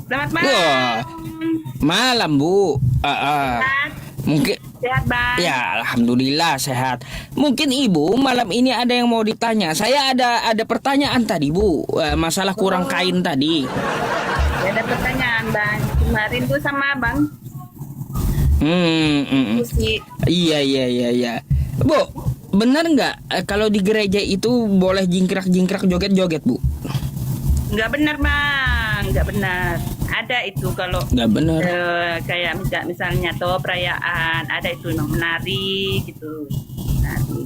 Selamat malam. Wah, malam Bu. Sehat? Mungkin Sehat, Bang. ya alhamdulillah sehat. Mungkin Ibu malam ini ada yang mau ditanya. Saya ada pertanyaan tadi Bu. Masalah kurang kain tadi. Ya, ada pertanyaan, Bang. Kemarin tuh sama Bang diskusi. Iya. Bu, benar nggak kalau di gereja itu boleh jingkrak-jingkrak joget-joget Bu? Nggak benar, Bang. Nggak benar. Ada itu kalau Nggak benar. kayak misalnya tuh perayaan, ada itu yang menari gitu. Menari.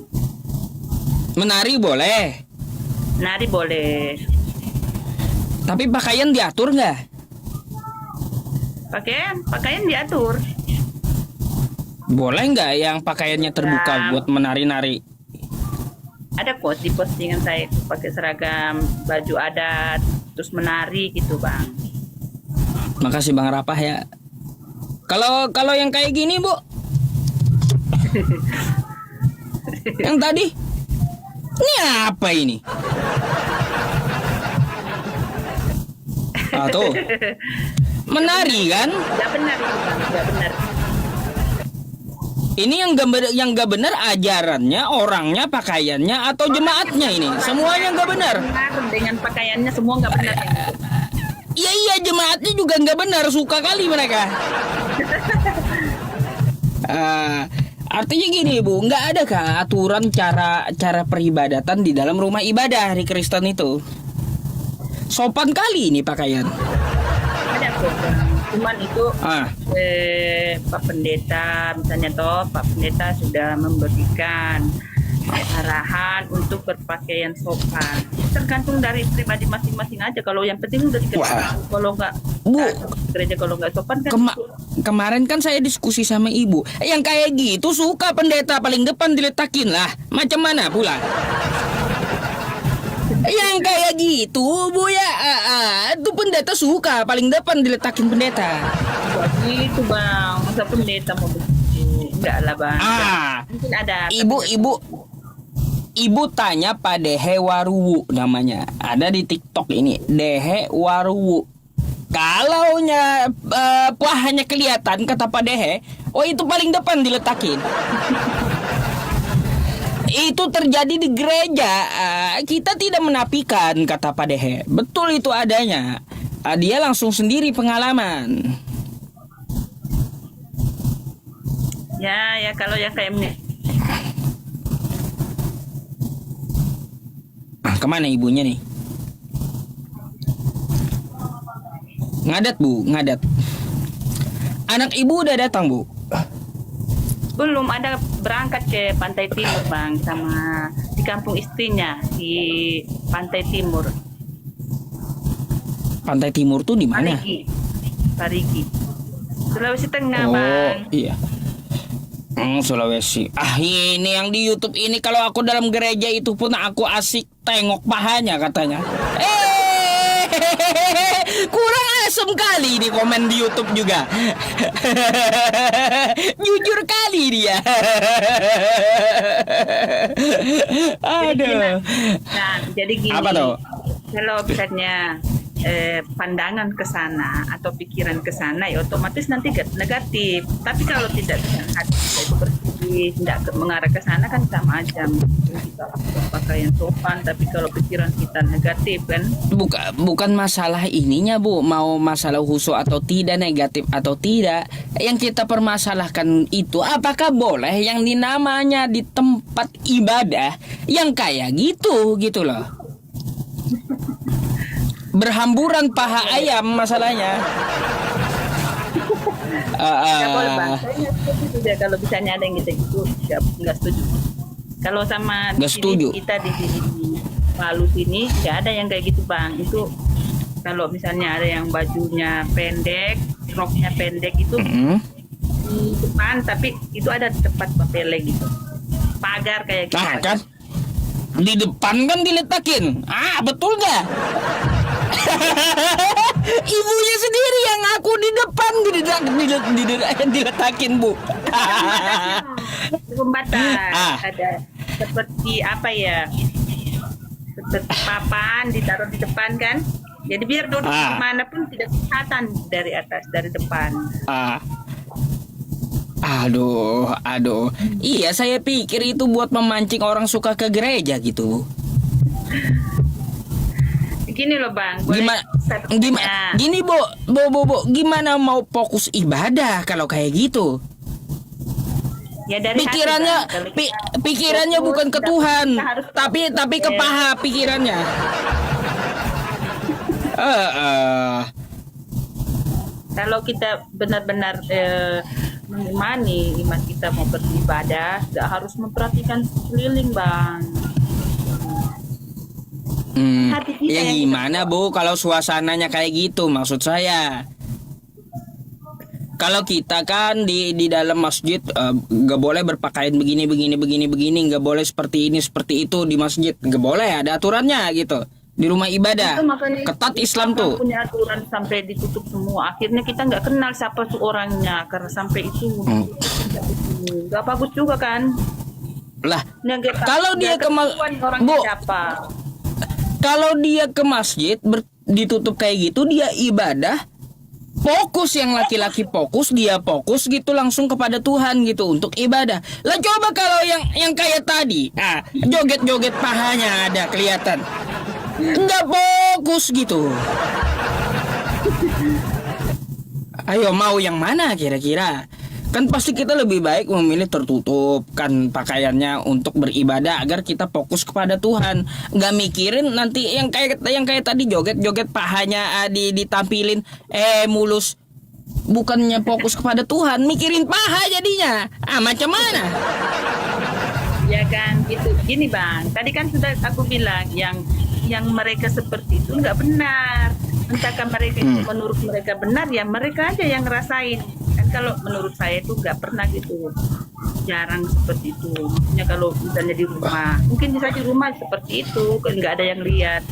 Menari boleh, Menari boleh. tapi pakaian diatur nggak? Pakaian diatur. Boleh nggak yang pakaiannya terbuka Ya. buat menari-nari? Ada kok di postingan saya itu pakai seragam baju adat terus menari gitu, Bang. Makasih Bang Rapah ya. Kalau yang kayak gini Bu, yang tadi, ini apa ini? Ah tuh, menari kan? Nggak benar itu, Bang. Nggak benar. Ini yang gak benar ajarannya, orangnya, pakaiannya, atau jemaatnya ini? Semuanya nggak benar. Benar, dengan pakaiannya semua nggak benar ya. Iya jemaatnya juga nggak benar, suka kali mereka. Artinya gini Bu, nggak ada kah aturan cara peribadatan di dalam rumah ibadah di Kristen itu? Sopan kali ini pakaian. Ada kok, Bang. Cuman itu Ah, Pak Pendeta misalnya Pak Pendeta sudah memberikan arahan untuk berpakaian sopan. Tergantung dari pribadi masing-masing aja. Kalau yang penting udah dikasih Wah. tahu. Kalau nggak Bu. gereja kalau nggak sopan kan kemarin kan saya diskusi sama Ibu. Yang kayak gitu suka pendeta paling depan diletakin lah. Macam mana pula? Yang kayak gitu Bu ya, itu pendeta suka paling depan diletakin pendeta. nggak gitu, Bang. Masa pendeta mau begitu? Enggak lah, Bang. Mungkin ada Ibu tanya Pak Dehe Waruwu namanya. Ada di TikTok ini, Dehe Waruwu. Kalaunya hanya kelihatan kata Pak Dehe, oh itu paling depan diletakin. Itu terjadi di gereja. Kita tidak menafikan kata Pak Dehe. Betul itu adanya. Dia langsung sendiri pengalaman. ya kalau yang kayak Kemana ibunya nih? Ngadat Bu, ngadat. Anak ibu udah datang Bu. belum ada berangkat ke Pantai Timur, Bang, sama di kampung istrinya di Pantai Timur. Pantai Timur tuh di mana? Parigi. Sulawesi Tengah, Oh Bang. iya. Sulawesi. Ini yang di YouTube ini kalau aku dalam gereja itu pun aku asik tengok pahanya katanya. Kurang asem kali di komen di YouTube juga. Jujur kali dia. Aduh. Nah, jadi gini. Apa tuh? Kalau misalnya pandangan ke sana atau pikiran ke sana ya otomatis nanti negatif. Tapi kalau tidak dengan hati kita itu bersih, tidak mengarah ke sana kan sama aja. Kita pakaian sopan, tapi kalau pikiran kita negatif kan. Bukan masalah ininya Bu, mau masalah khusyuk atau tidak, negatif atau tidak. Yang kita permasalahkan itu apakah boleh yang dinamanya di tempat ibadah yang kayak gitu loh. Berhamburan paha ayam masalahnya. Nggak boleh, Bang. Saya nggak setuju juga kalau misalnya ada yang gitu nggak setuju. Kalau sama Nggak setuju. kita di sini di Palu sini nggak ada yang kayak gitu, Bang. Itu kalau misalnya ada yang bajunya pendek, roknya pendek itu di depan, tapi itu ada tempat papele gitu, pagar kayak gitu. Nah kan di depan kan diletakin. Betul gak? Ibunya sendiri yang aku di depan diletakin Bu. Pembatas ada seperti apa ya, seperti papan ditaruh di depan kan, Jadi biar duduk di mana pun tidak kelihatan dari atas, dari depan. Ah, aduh. Iya, saya pikir itu buat memancing orang suka ke gereja gitu. Gini loh Bang, boleh Gimana? saya tanya? Gini, Bu. Gimana mau fokus ibadah kalau kayak gitu? Ya dari hati, Pikirannya Bang. Kalau kita pikirannya fokus, bukan ke Tuhan, kita harus tapi ke paha pikirannya. Kalau kita benar-benar mengimani iman kita mau beribadah, nggak harus memperhatikan sekeliling Bang. Hati kita Ya yang gimana Bu kalau suasananya kayak gitu, maksud saya. Kalau kita kan di dalam masjid nggak boleh berpakaian begini, nggak boleh seperti ini seperti itu di masjid, nggak boleh, ada aturannya gitu. Di rumah ibadah Itu makanya ketat Islam Islam tuh. punya aturan sampai ditutup semua. Akhirnya kita nggak kenal siapa tuh orangnya karena sampai itu nggak bagus juga kan. Lah, Nggak- kalau dia nggak ke ketahuan orangnya Bu, siapa. kalau dia ke masjid ditutup kayak gitu, dia ibadah fokus, yang laki-laki fokus, dia fokus gitu langsung kepada Tuhan gitu untuk ibadah. Lah coba kalau yang kayak tadi, joget-joget pahanya ada kelihatan, nggak fokus gitu. Ayo mau yang mana kira-kira? Kan pasti kita lebih baik memilih tertutup kan pakaiannya untuk beribadah agar kita fokus kepada Tuhan. Nggak mikirin nanti yang kayak tadi joget-joget pahanya ditampilin mulus. Bukannya fokus kepada Tuhan, mikirin paha jadinya. Macam mana? Ya kan gitu. Gini Bang, tadi kan sudah aku bilang yang mereka seperti itu nggak benar. Entahkah mereka itu menurut mereka benar, ya mereka aja yang ngerasain. Kan kalau menurut saya itu nggak pernah gitu, jarang seperti itu. Maksudnya kalau misalnya di rumah, mungkin bisa di rumah seperti itu, kan nggak ada yang lihat.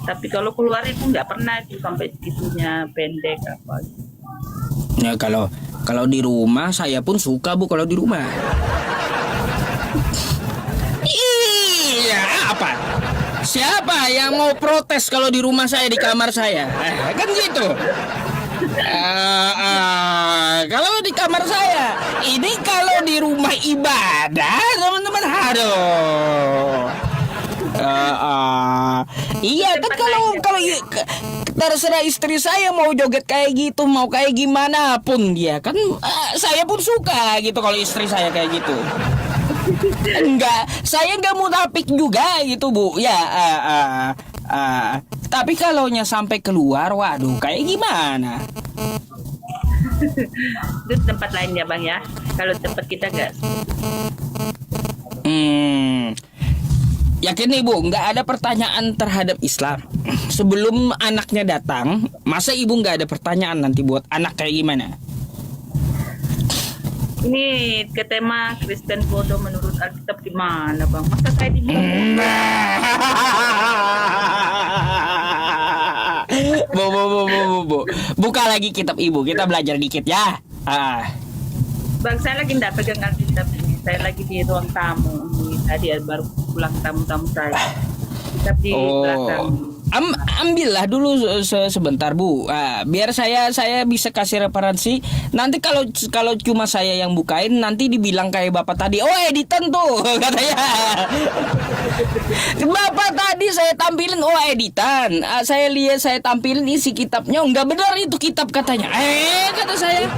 Tapi kalau keluar itu nggak pernah itu sampai segitunya pendek apa. Ya kalau di rumah saya pun suka Bu kalau di rumah. Iya, apa? Siapa yang mau protes kalau di rumah saya, di kamar saya? Kan gitu. Kalau di kamar saya, ini kalau di rumah ibadah, teman-teman, aduh. Iya kan kalau terserah istri saya mau joget kayak gitu, mau kayak gimana pun dia kan, saya pun suka gitu kalau istri saya kayak gitu. Saya nggak munafik juga gitu Bu. Ya, tapi kalaunya sampai keluar, waduh, kayak gimana? Itu tempat lain ya Bang ya. Kalau tempat kita nggak. Yakin nih Bu, nggak ada pertanyaan terhadap Islam. Sebelum anaknya datang, masa ibu nggak ada pertanyaan nanti buat anak kayak gimana? Ini ke tema Kristen bodoh menurut Alkitab gimana Bang? Masa saya dibilang Bu. Buka lagi kitab ibu, kita belajar dikit ya. Bang, saya lagi nggak pegang Alkitab ini. Saya lagi di ruang tamu. Ini tadi baru pulang tamu-tamu saya. Kitab di belakang. Ambillah dulu sebentar Bu, biar saya bisa kasih referensi. Nanti kalau cuma saya yang bukain, nanti dibilang kayak bapak tadi, oh editan tuh katanya. Bapak tadi saya tampilin, oh editan. Saya lihat, saya tampilin isi kitabnya, nggak benar itu kitab katanya. Kata saya.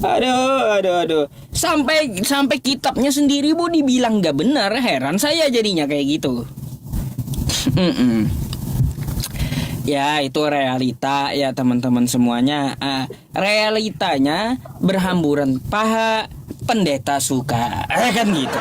Aduh. Sampai kitabnya sendiri Bu dibilang nggak benar, heran saya jadinya kayak gitu. Ya itu realita ya teman-teman semuanya. Realitanya berhamburan paha, pendeta suka, kan gitu.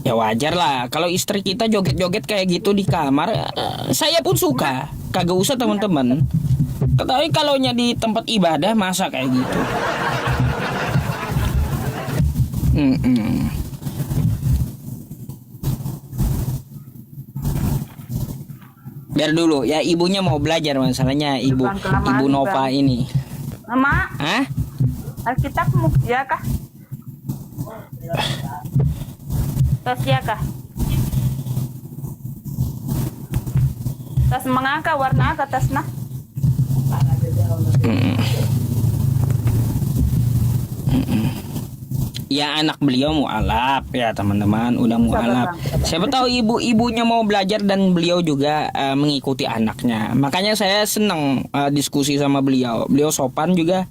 Ya wajar lah kalau istri kita joget-joget kayak gitu di kamar, saya pun suka. Kagak usah teman-teman. Tapi kalaunya di tempat ibadah masa kayak gitu. Biar dulu ya, ibunya mau belajar masalahnya, ibu Nova ini. Mama, Hah? Alkitab ya kah? Tas ya kah? Tas mengaka warna apa tasnya? Ya anak beliau mualaf ya teman-teman, udah mualaf. Siapa tahu ibu-ibunya mau belajar dan beliau juga mengikuti anaknya. Makanya saya senang diskusi sama beliau. Beliau sopan juga.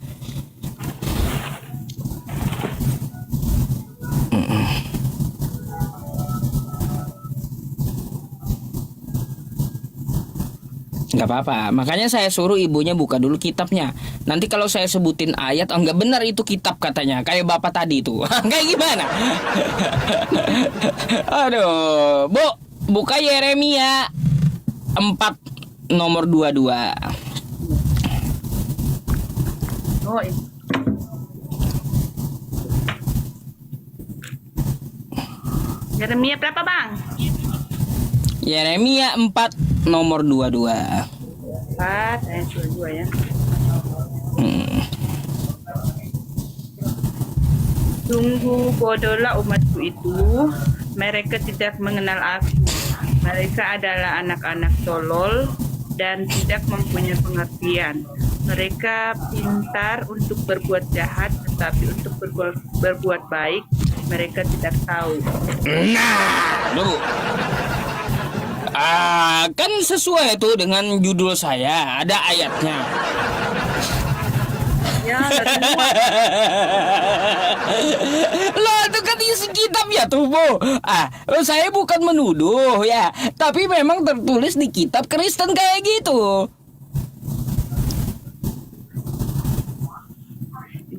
Nggak apa-apa. Makanya saya suruh ibunya buka dulu kitabnya. Nanti kalau saya sebutin ayat, oh nggak benar itu kitab katanya. Kayak bapak tadi itu. Kayak gimana? Aduh, Bu, buka Yeremia 4 nomor 22. Oh, ini. Yeremia berapa, Bang? Yeremia 4 nomor 22. 4 ayat 22 ya. Sungguh bodohlah umatku itu, mereka tidak mengenal aku. Mereka adalah anak-anak tolol dan tidak mempunyai pengertian. Mereka pintar untuk berbuat jahat, tetapi untuk berbuat baik mereka tidak tahu. Nah, Bu. Kan sesuai tuh dengan judul saya, ada ayatnya. Ya, semua. Loh, itu kan isi kitab ya tuh, Bu. Saya bukan menuduh ya, tapi memang tertulis di kitab Kristen kayak gitu.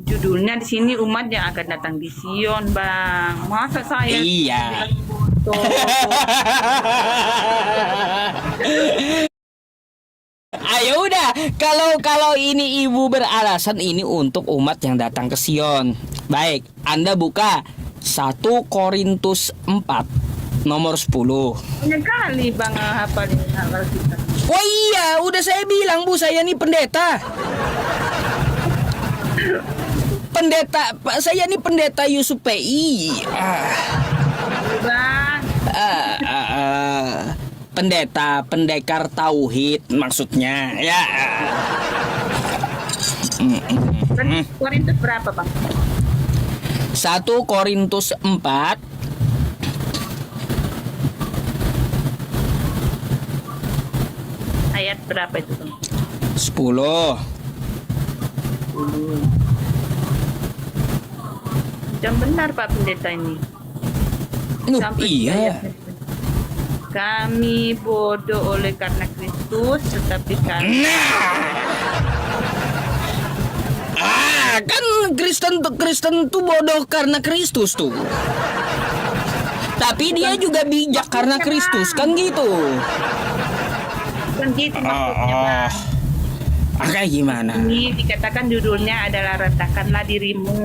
Judulnya di sini umat yang akan datang di Sion, Bang. Masa saya Iya. Ayo udah, kalau ini ibu beralasan ini untuk umat yang datang ke Sion. Baik, Anda buka 1 Korintus 4 nomor 10. Banyak kali Bang hafalin kita. Oh iya, udah saya bilang Bu, saya nih pendeta. Saya nih pendeta Yusuf PI. Bang. Pendekar tauhid maksudnya ya. Korintus berapa, Bang? 1 Korintus 4 ayat berapa itu, Bang? 10. Jam benar Pak Pendeta ini. Iya. Kami bodoh oleh karena Kristus, tetapi kami Kan Kristen tuh bodoh karena Kristus tuh. Tapi dia juga bijak karena Kristus, kan gitu. kan gitu maksudnya, Bang. Kayak gimana? Ini dikatakan judulnya adalah rendahkanlah dirimu.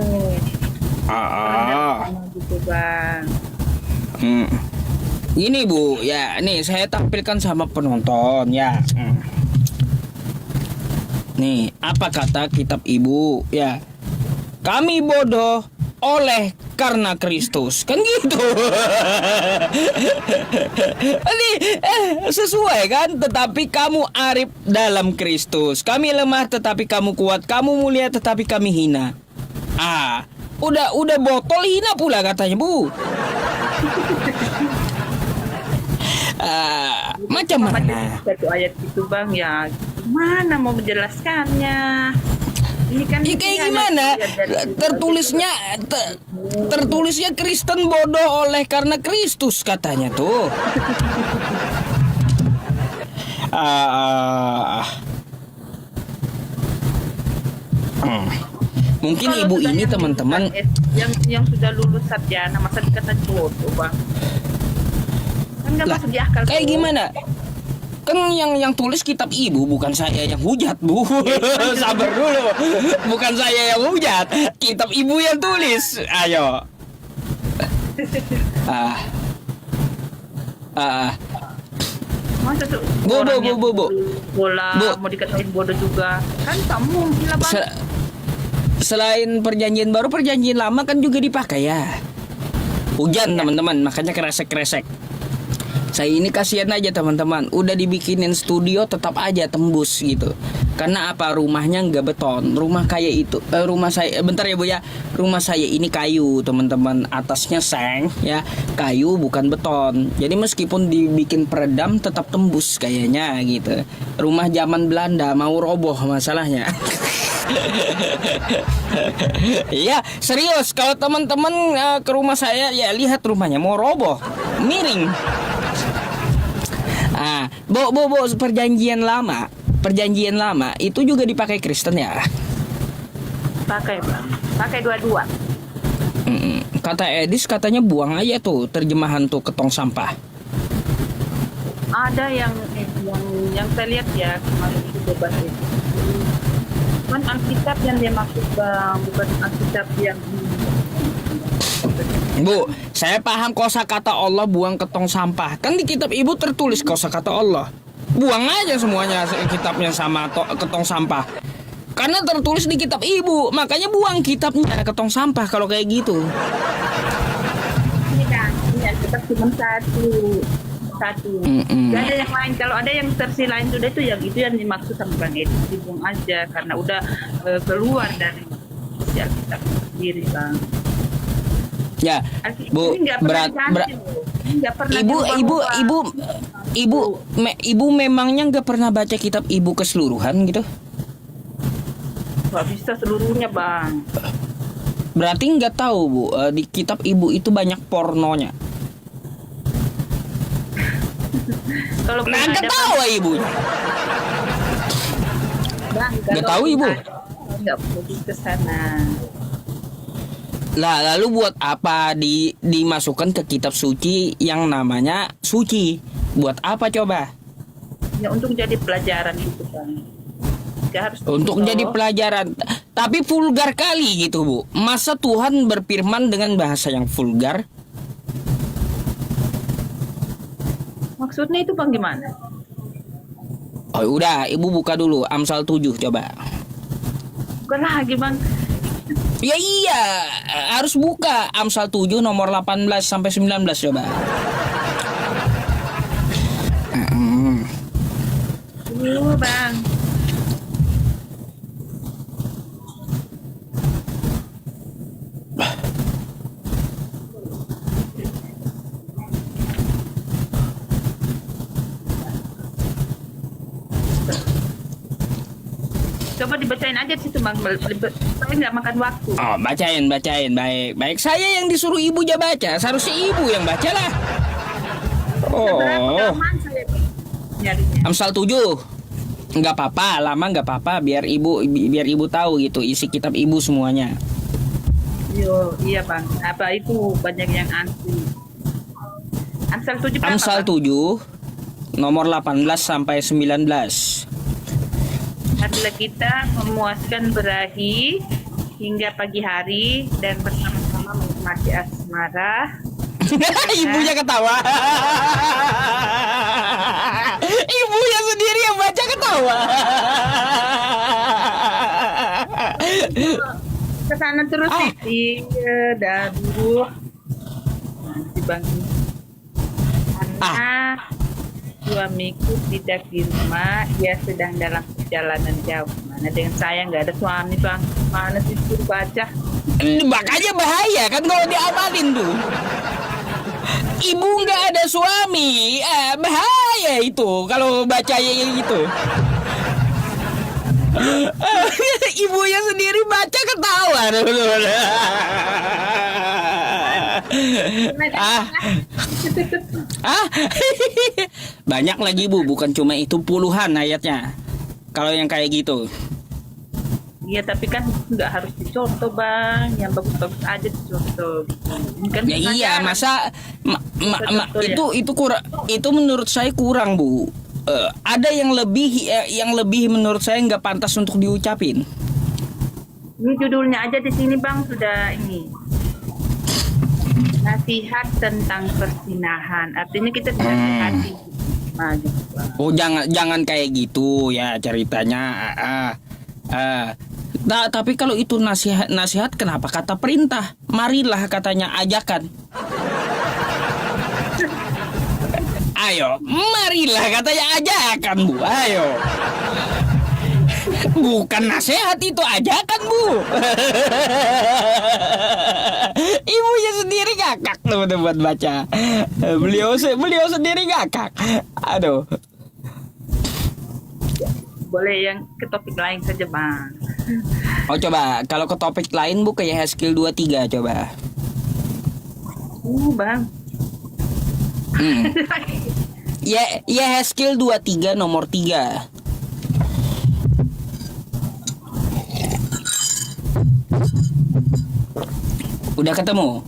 Gitu, Bang. Ini Bu, ya, nih saya tampilkan sama penonton ya. Nih, apa kata kitab Ibu? Ya, kami bodoh oleh karena Kristus, kan gitu. Ini sesuai kan? Tetapi kamu arif dalam Kristus. Kami lemah tetapi kamu kuat. Kamu mulia tetapi kami hina. Udah botol hina pula katanya Bu. Macam mana? Satu ayat itu, Bang, ya gimana mau menjelaskannya? Ini kan Ya kayak gimana? Tertulisnya Kristen bodoh oleh karena Kristus katanya tuh. Mungkin Kalau ibu sudah ini yang teman-teman yang sudah lulus sarjana masa dikata bodoh, Bang. Kan nggak lah, masuk di akal. kayak gimana? Kan yang tulis kitab Ibu, bukan saya yang hujat, Bu. Sabar dulu. Bukan saya yang hujat, kitab Ibu yang tulis. Ayo. Masa tuh Bu. bola Bu. mau dikatain bodoh juga. Kan tak mungkin lah, Bang. Selain perjanjian baru, perjanjian lama kan juga dipakai ya. Hujan teman-teman, makanya kresek-kresek. Saya ini kasihan aja teman-teman, udah dibikinin studio tetap aja tembus gitu. Karena apa? Rumahnya nggak beton, rumah kayak itu. Rumah saya, bentar ya Bu ya. Rumah saya ini kayu teman-teman, atasnya seng ya, kayu bukan beton. Jadi meskipun dibikin peredam tetap tembus kayaknya gitu. Rumah zaman Belanda mau roboh masalahnya. Iya serius, kalau teman-teman ke rumah saya ya lihat rumahnya mau roboh, miring. Ah, bo, perjanjian lama itu juga dipakai Kristen ya. Pakai bang, pakai dua-dua. Kata Edis katanya buang aja tuh terjemahan tuh ke tong sampah. Ada yang saya lihat ya kemarin itu bebas itu. Kan Alkitab yang dia maksud bang, bukan Alkitab yang Bu, saya paham kosakata Allah buang ke tong sampah. Kan di kitab ibu tertulis kosakata Allah. Buang aja semuanya kitabnya sama ke tong sampah. Karena tertulis di kitab ibu, makanya buang kitabnya ke tong sampah kalau kayak gitu. ini kan, ini Alkitab cuma satu. Gak ada yang lain. Kalau ada yang versi lain sudah itu yang dimaksud sama Bang Edi, dibuang aja karena udah keluar dari si Alkitab sendiri bang. Ya, Bu, ibu memangnya nggak pernah baca kitab ibu keseluruhan gitu? Gak bisa seluruhnya bang. Berarti nggak tahu Bu, di kitab ibu itu banyak pornonya. Kalau Nggak tahu ibu. Nggak tahu ibu. Nggak pergi ke sana. Lah lalu buat apa dimasukkan ke kitab suci yang namanya suci? Buat apa coba? Ya untuk jadi pelajaran itu bang. Harus Untuk jadi pelajaran. Tapi vulgar kali gitu Bu. Masa Tuhan berfirman dengan bahasa yang vulgar? Maksudnya itu bang gimana? Oh udah, ibu buka dulu Amsal 7 coba. Bukan lagi bang. Ya iya, harus buka Amsal 7 nomor 18 sampai 19 coba. Bang. Coba dibacain aja situ bang. Saya nggak makan waktu. Oh, bacain. Baik. Saya yang disuruh ibu aja baca. Seharusnya ibu yang baca lah. Seberapa Oh. kelamaan saya nyarinya? Amsal 7. Nggak apa-apa, lama nggak apa-apa. Biar ibu tahu gitu isi kitab ibu semuanya. Iya bang. Apa itu banyak yang anti? Amsal 7 berapa, Amsal Bang? 7 nomor 18 sampai 19. Marilah kita memuaskan berahi hingga pagi hari dan bersama-sama menikmati asmara. Ibunya ketawa. Ibunya sendiri yang baca ketawa. Kesana terus iya dadu nanti bang karena suamiku tidak di rumah, dia sedang dalam perjalanan jauh. Mana dengan saya nggak ada suami bang, mana sih suruh baca? Makanya bahaya kan kalau diamalin tuh. Ibu nggak ada suami, bahaya itu kalau baca yang gitu. Ibunya sendiri baca ketawa. Banyak lagi Bu, bukan cuma itu, puluhan ayatnya. Kalau yang kayak gitu. Iya tapi kan nggak harus dicontoh bang, yang bagus-bagus aja dicontoh. Kan Ya iya, pengajaran. masa Contoh ya? itu kurang, itu menurut saya kurang Bu. Ada yang lebih menurut saya nggak pantas untuk diucapin. Ini judulnya aja di sini bang sudah ini. Nasihat tentang persinahan. Artinya kita dinasihati. Nah, gitu, Bang. Oh jangan kayak gitu ya ceritanya. Tapi kalau itu nasihat kenapa kata perintah? Marilah katanya ajakan. Ayo, marilah katanya ajakan Bu. Ayo. Bukan nasihat itu, ajakan Bu. Ibunya sendiri ngakak tuh buat baca. Beliau sendiri ngakak. Aduh. Boleh yang ke topik lain saja, Bang. Oh coba, kalau ke topik lain Bu kayak skill 23 coba. Bang. Ya skill 23 nomor 3. Udah ketemu?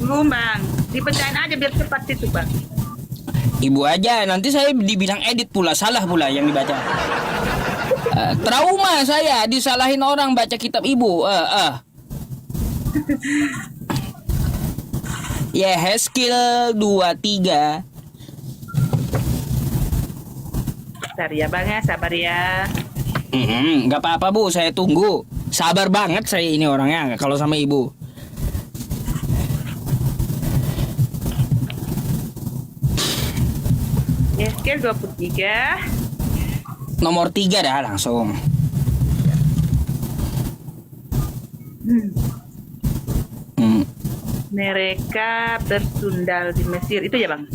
Belum, Bang. Dipecahin aja biar cepat itu, Bang. Ibu aja, nanti saya dibilang edit pula, salah pula yang dibaca. Trauma saya disalahin orang baca kitab ibu. Ya, skill 23. Bentar ya, Bang ya, sabar ya. Nggak apa-apa Bu, saya tunggu. Sabar banget saya ini orangnya kalau sama ibu. Ya, skill 23. Nomor 3 dah langsung. Mereka bersundal di Mesir. Itu ya, Bang?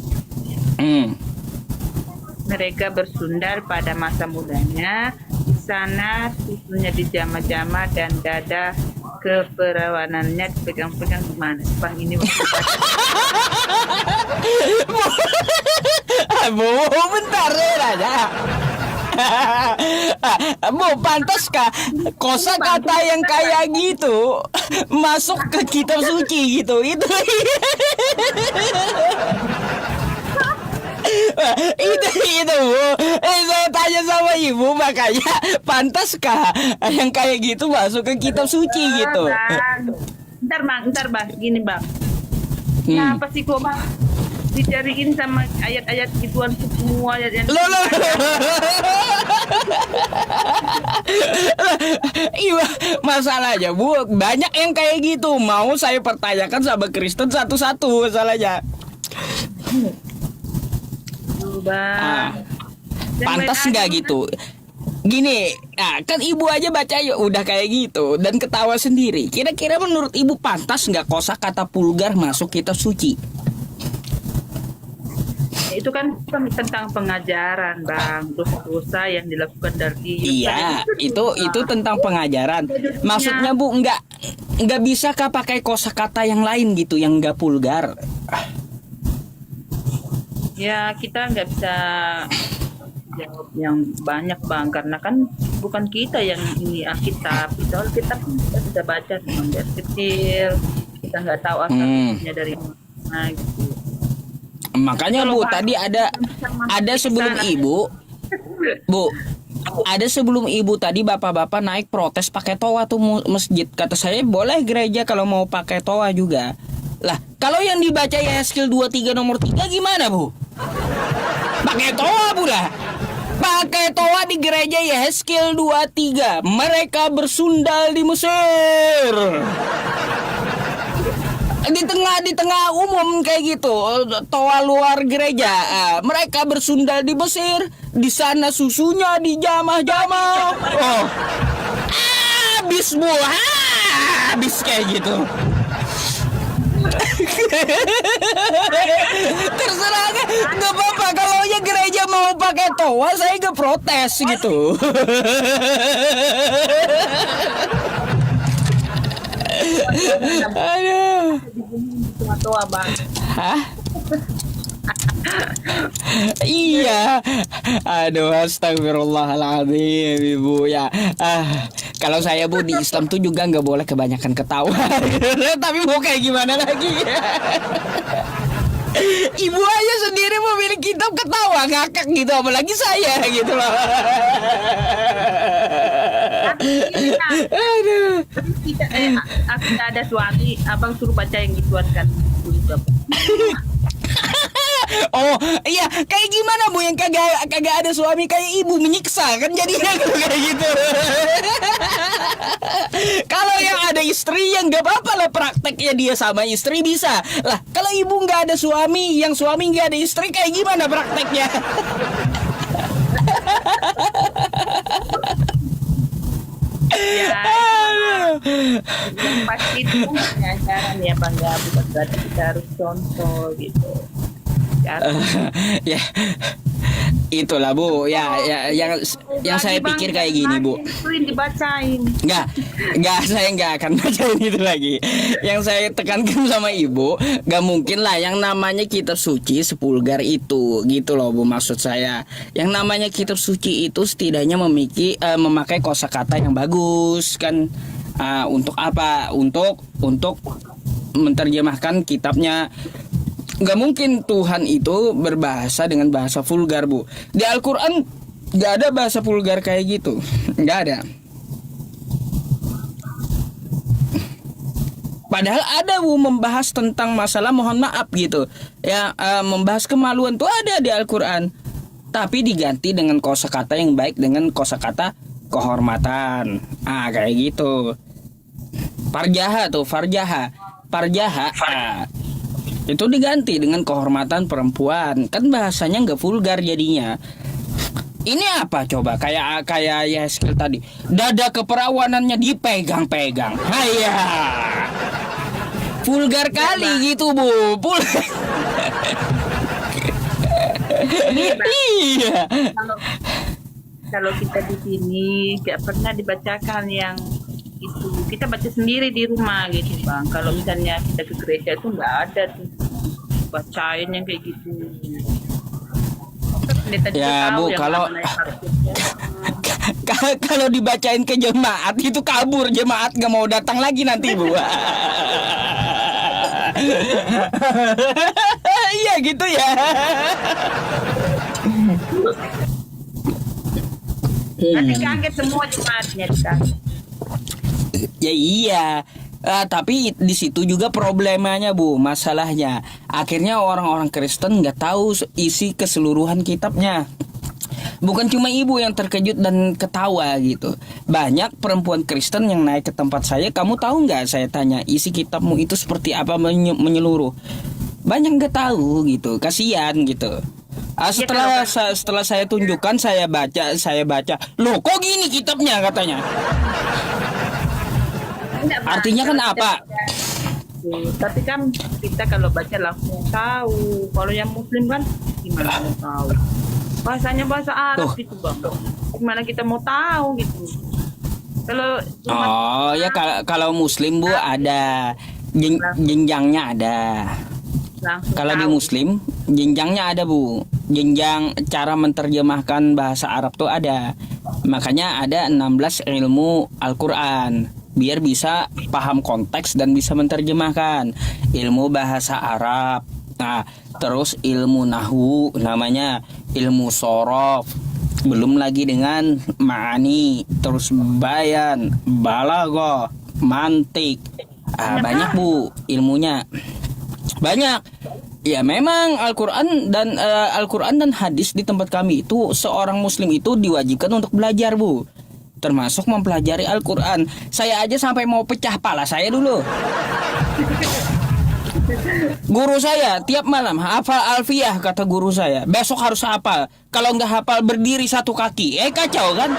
Mereka bersundal pada masa mudanya. Di sana susunya dijama-jama dan dada keperawanannya dipegang-pegang gimana? Bang ini Bu, bentar aja. Bu, pantaskah kosakata yang kayak gitu masuk ke kitab suci gitu? Itu Bu. Saya tanya sama ibu makanya pantaskah yang kayak gitu masuk ke kitab suci gitu? Bang. Bentar Bang, gini Bang. Kenapa sih kok Bang dicariin sama ayat-ayat gituan semua ayat yang Iya, masalahnya Bu, banyak yang kayak gitu. Mau saya pertanyakan sama Kristen satu-satu masalahnya. Bang. Pantas nggak gitu? Gini, kan ibu aja baca ya udah kayak gitu dan ketawa sendiri. Kira-kira menurut ibu pantas nggak kosakata vulgar masuk kitab suci? Itu kan tentang pengajaran Bang, dosa-dosa yang dilakukan dari iya itu tentang pengajaran. Maksudnya Bu, nggak bisa kah pakai kosakata yang lain gitu yang nggak vulgar? Ya kita nggak bisa jawab yang banyak Bang, karena kan bukan kita yang ini Alkitab. Kita kita bisa baca dengan dari kecil, kita nggak tahu asal usulnya dari mana gitu. Makanya Bu, tadi ada sebelum ibu, Bu, ada sebelum ibu tadi bapak-bapak naik protes pakai toa tuh masjid. Kata saya boleh gereja kalau mau pakai toa juga. Lah, kalau yang dibaca ya skill 23 nomor 3 gimana Bu? Pakai toa pula. Pakai toa di gereja ya skill 23. Mereka bersundal di Mesir. Di tengah umum kayak gitu, toa luar gereja. Mereka bersundal di Mesir, di sana susunya dijamah-jamah. Oh, habis Bu, habis kayak gitu. Terserah, nggak apa-apa kalau ya gereja mau pakai toa, saya nggak protes gitu. Aduh. Toa Bang. Hah? Iya. Aduh, astagfirullahaladzim ibu ya. Kalau saya Bu di Islam tuh juga nggak boleh kebanyakan ketawa. Tapi mau kayak gimana lagi? Ibu aja sendiri memilih kitab ketawa ngakak gitu, apalagi saya gitu loh. Aduh. Kita ada suami, Abang suruh baca yang gituan kan. Oh iya, kayak gimana bu yang kagak kagak ada suami kayak ibu menyiksa kan jadinya kayak gitu. Kalau yang ada istri yang nggak apa-apa lah prakteknya dia sama istri bisa lah. Kalau ibu nggak ada suami, yang suami nggak ada istri kayak gimana prakteknya? Ya, yang pasti itu pengajaran ya Bangga, bukan berarti kita harus contoh gitu. Ya, Ya itulah bu ya, yang saya pikir kayak gini bu. Itu yang dibacain. Nggak, saya nggak akan bacain itu lagi. Yang saya tekankan sama ibu, nggak mungkin lah yang namanya kitab suci sepulgar itu, gitu loh bu. Maksud saya, yang namanya kitab suci itu setidaknya memakai kosakata yang bagus kan. Untuk apa? Untuk menerjemahkan kitabnya. Nggak mungkin Tuhan itu berbahasa dengan bahasa vulgar bu. Di Al-Quran nggak ada bahasa vulgar kayak gitu, nggak ada. Padahal ada bu membahas tentang masalah mohon maaf gitu ya, membahas kemaluan tuh ada di Al-Quran, tapi diganti dengan kosakata yang baik, dengan kosakata kehormatan. Kayak gitu. Farjaha, itu diganti dengan kehormatan perempuan, kan bahasanya nggak vulgar jadinya. Ini apa coba, kayak Yeskel tadi, dada keperawanannya dipegang-pegang, haya vulgar kali gitu bu. Iya. Kalau kita di sini nggak pernah dibacakan yang itu, kita baca sendiri di rumah gitu bang. Kalau misalnya kita ke gereja itu nggak ada tuh bacain yang kayak gitu. Pendeta juga Ya tahu bu, yang kalau mana yang harus kalau dibacain ke jemaat itu kabur, jemaat gak mau datang lagi nanti bu. Iya gitu ya. nanti kaget semua jemaatnya dikasih. Ya iya. Tapi di situ juga problemanya bu, masalahnya akhirnya orang-orang Kristen nggak tahu isi keseluruhan kitabnya. Bukan cuma ibu yang terkejut dan ketawa gitu. Banyak perempuan Kristen yang naik ke tempat saya, kamu tahu nggak? Saya tanya, isi kitabmu itu seperti apa menyeluruh? Banyak nggak tahu gitu, kasihan gitu. Setelah saya tunjukkan, saya baca, loh kok gini kitabnya katanya. Enggak, Bang. Artinya kan Kalau apa? Tapi kan kita kalau baca langsung tahu. Kalau yang Muslim kan gimana mau tahu? Bahasanya bahasa Arab gitu bang. Gimana kita mau tahu gitu? Kalau Oh ya, kalau Muslim bu ada jenjangnya ada. langsung Kalau di tahu. Muslim jenjangnya ada bu, jenjang cara menerjemahkan bahasa Arab tuh ada. Makanya ada 16 ilmu Al-Quran, biar bisa paham konteks dan bisa menerjemahkan. Ilmu bahasa Arab, nah terus ilmu nahwu namanya, ilmu sorof, belum lagi dengan ma'ani, terus bayan, balaghah, mantik. Banyak bu ilmunya, banyak. Ya memang Al-Quran dan hadis di tempat kami itu, seorang muslim itu diwajibkan untuk belajar bu, termasuk mempelajari Al-Quran. Saya aja sampai mau pecah pala saya dulu. Guru saya tiap malam hafal Alfiyah, kata guru saya. Besok harus hafal, kalau nggak hafal berdiri satu kaki. Kacau kan.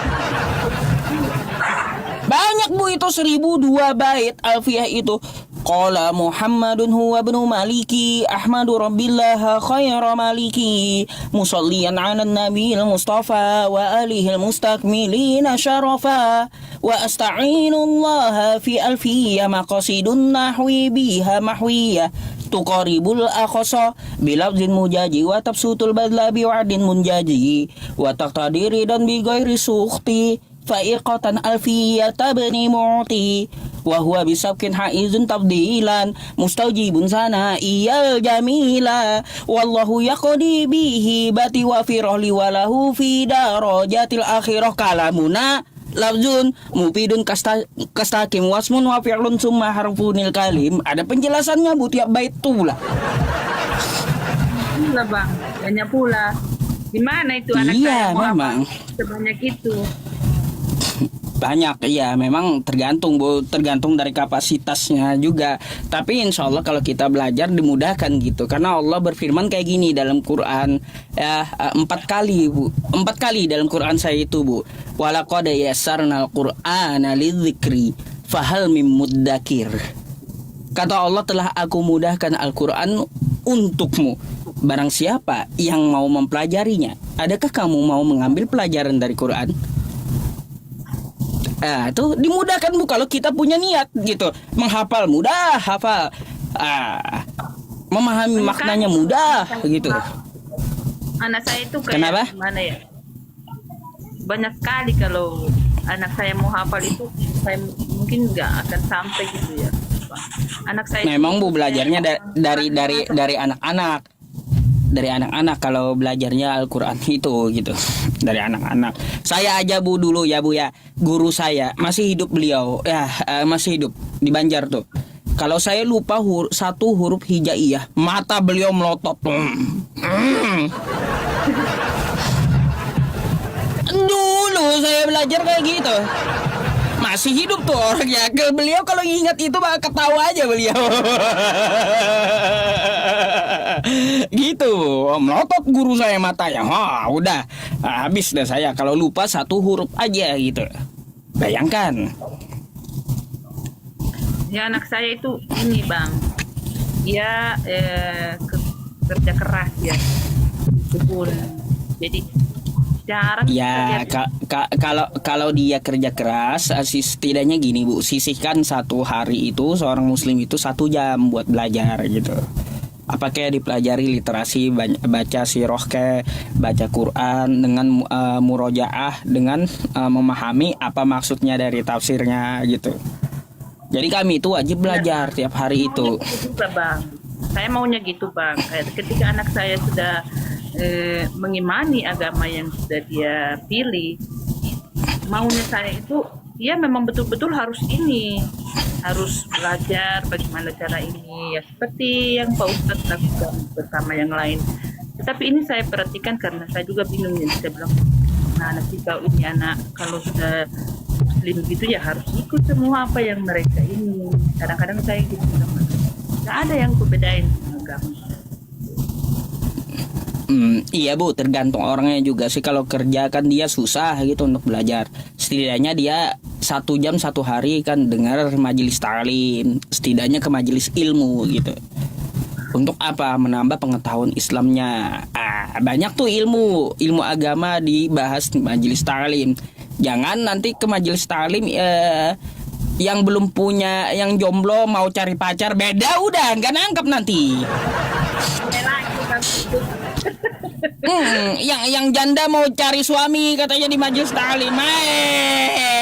Banyak bu itu 1002 bait Alfiyah itu. Qala Muhammadun huwa ibnu Maliki Ahmadu Rabbillah khaira Maliki musalliyan 'ala nabiyil Mustafa wa alihil mustakmilina syarafa wa asta'inullaha fi alfiyya maqasidun nahwi biha mahwiyah tuqaribul akhasa bilafzin mujaji wa tabsutul badla bi'adin munjaji wa taqtadiri dan bi ghairi sukhti fa'iqatan alfiyata bani mu'ti wa huwa bisabkin haizun tabdilan mustaujibun sana iyal jamila wallahu yaqdi bihi bati wa firahli walahu fi darajatil akhirah kalamuna lafzun mufidun kastakim wasmun wa fi'lun summa harfunil kalim. Ada penjelasannya bu tiap bait tuh lah. pula bang, banyak pula. Di mana itu anak Iya, saya mau memang. apa sebanyak itu? Banyak, ya memang tergantung Bu, tergantung dari kapasitasnya juga. Tapi insya Allah kalau kita belajar dimudahkan gitu, karena Allah berfirman kayak gini dalam Quran ya, 4 kali Bu, 4 kali dalam Quran saya itu Bu, walaqad yassarnal Qur'ana lidzikri fahal mim muddakir. Kata Allah, telah aku mudahkan Al-Quran untukmu, barang siapa yang mau mempelajarinya. Adakah kamu mau mengambil pelajaran dari Quran? Itu dimudahkan Bu kalau kita punya niat gitu. Menghafal mudah, hafal. Memahami maknanya mudah gitu. Anak saya itu kayak Kenapa? gimana ya? Banyak kali kalau anak saya mau hafal itu, saya mungkin nggak akan sampai gitu ya. Anak saya Memang Bu itu belajarnya kayak- dari anak-anak. Dari anak-anak kalau belajarnya Al-Quran itu gitu. Dari anak-anak. Saya aja Bu dulu ya Bu ya, guru saya masih hidup beliau ya, masih hidup di Banjar tuh. Kalau saya lupa satu huruf hijaiyah, mata beliau melotot. Dulu saya belajar kayak gitu. Masih hidup tuh orangnya. Beliau kalau ingat itu bakal ketawa aja beliau. Gitu. Melotot guru saya matanya. Udah habis dah saya kalau lupa satu huruf aja gitu. Bayangkan. Ya anak saya itu ini bang, dia kerja keras ya, pun jadi jarang Ya kalau dia kerja keras, setidaknya gini Bu, sisihkan satu hari itu seorang muslim itu 1 jam buat belajar gitu. Apa kayak dipelajari literasi, baca sirah, kayak baca Quran dengan murojaah, dengan memahami apa maksudnya dari tafsirnya gitu. Jadi kami itu wajib belajar tiap hari itu. gitu juga bang. Saya maunya gitu bang. Ketika anak saya sudah mengimani agama yang sudah dia pilih, maunya saya itu dia memang betul-betul harus belajar bagaimana cara ini ya, seperti yang Pak Ustadz lakukan bersama yang lain. Tetapi ini saya perhatikan karena saya juga bingung ya, saya bilang, nah nanti kau ini anak kalau sudah muslim gitu ya harus ikut semua apa yang mereka ini. Kadang-kadang saya gitu bilang, nggak ada yang kubedain agama. Iya Bu, tergantung orangnya juga sih. Kalau kerja kan dia susah gitu untuk belajar. Setidaknya dia 1 jam 1 hari kan dengar majelis taklim, setidaknya ke majelis ilmu gitu. Untuk apa? Menambah pengetahuan Islamnya. Banyak tuh ilmu agama dibahas di majelis taklim. Jangan nanti ke majelis taklim yang belum punya, yang jomblo mau cari pacar, beda udah nggak nangkep nanti. Yang janda mau cari suami katanya di majelis taklim,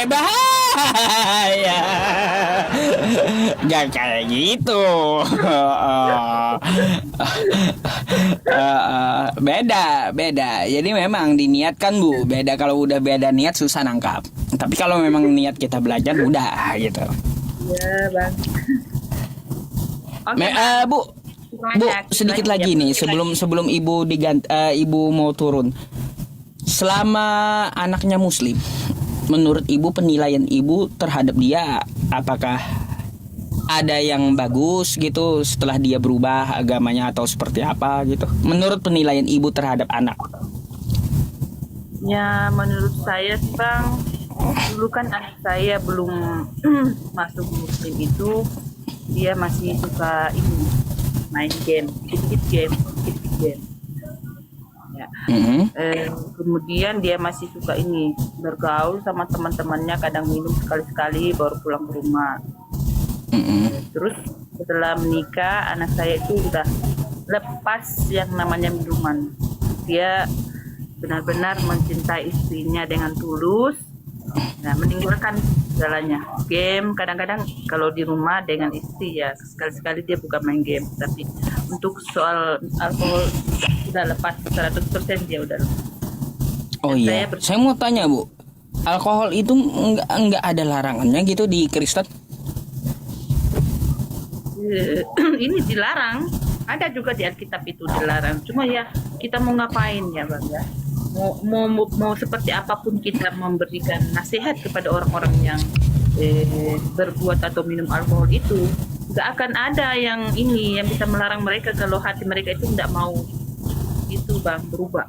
bahaya. Gak kayak gitu. Beda. Jadi memang diniatkan Bu. Beda, kalau udah beda niat susah nangkap. Tapi kalau memang niat kita belajar mudah gitu. Ya bang. Oke, Bu, sedikit lagi nih sebelum ibu mau turun. Selama anaknya muslim, menurut ibu penilaian ibu terhadap dia, apakah ada yang bagus gitu setelah dia berubah agamanya atau seperti apa gitu? Menurut penilaian ibu terhadap anak? Ya menurut saya sih bang, dulu kan anak saya belum masuk muslim itu, dia masih suka ini main game, dikit game. Ya. Kemudian dia masih suka ini bergaul sama teman-temannya, kadang minum sekali-sekali baru pulang ke rumah. Terus setelah menikah, anak saya itu udah lepas yang namanya minuman. Dia benar-benar mencintai istrinya dengan tulus. Nah, meninggalkan segalanya. Game kadang-kadang kalau di rumah dengan istri ya sekali-sekali dia bukan main game, tapi untuk soal alkohol sudah lepas 100%, dia udah lepas. Oh iya, saya mau tanya Bu, alkohol itu enggak ada larangannya gitu di Kristen? Ini dilarang Ada juga di Alkitab itu dilarang. Cuma ya kita mau ngapain ya Bang ya? Mau seperti apapun kita memberikan nasihat kepada orang-orang yang berbuat atau minum alkohol itu, nggak akan ada yang ini yang bisa melarang mereka kalau hati mereka itu nggak mau itu Bang berubah.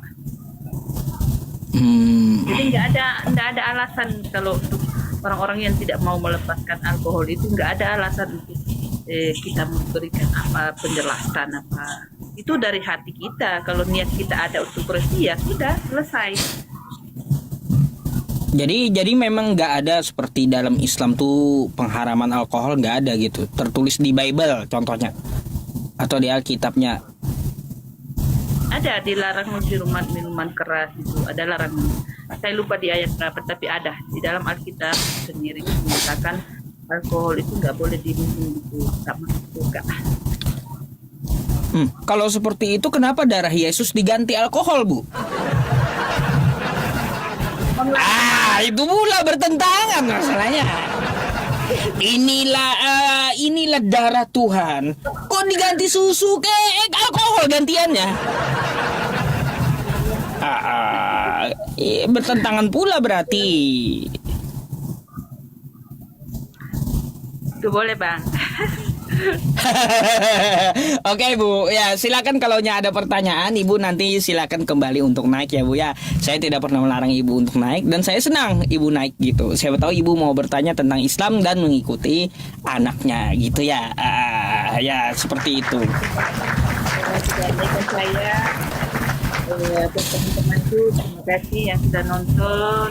Jadi nggak ada alasan kalau untuk orang-orang yang tidak mau melepaskan alkohol itu nggak ada alasan untuk kita memberikan apa penjelasan apa. Itu dari hati kita. Kalau niat kita ada untuk bersih ya sudah selesai. Jadi memang nggak ada seperti dalam Islam tuh pengharaman alkohol, nggak ada gitu. Tertulis di Bible contohnya atau di Alkitabnya. Ada dilarang minuman keras itu, ada larangan. Saya lupa di ayat berapa tapi ada di dalam Alkitab sendiri mengatakan alkohol itu nggak boleh diminum gitu sama surga. Kalau seperti itu kenapa darah Yesus diganti alkohol, Bu? Itu pula bertentangan masalahnya. Inilah darah Tuhan. Kok diganti susu ke alkohol gantiannya? Bertentangan pula berarti. Itu boleh Bang. Oke Bu, ya silakan kalau ada pertanyaan Ibu nanti silakan kembali untuk naik ya Bu ya. Saya tidak pernah melarang Ibu untuk naik dan saya senang Ibu naik gitu. Siapa tahu Ibu mau bertanya tentang Islam dan mengikuti anaknya gitu ya. Ya seperti itu. Saya buat teman-temanku terima kasih yang sudah nonton.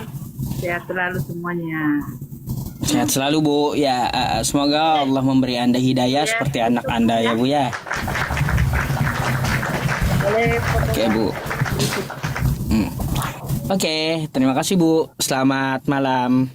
Sehat selalu semuanya. Sehat selalu Bu ya, semoga Allah memberi Anda hidayah seperti anak Anda ya Bu ya. Oke Bu. Oke, terima kasih Bu. Selamat malam.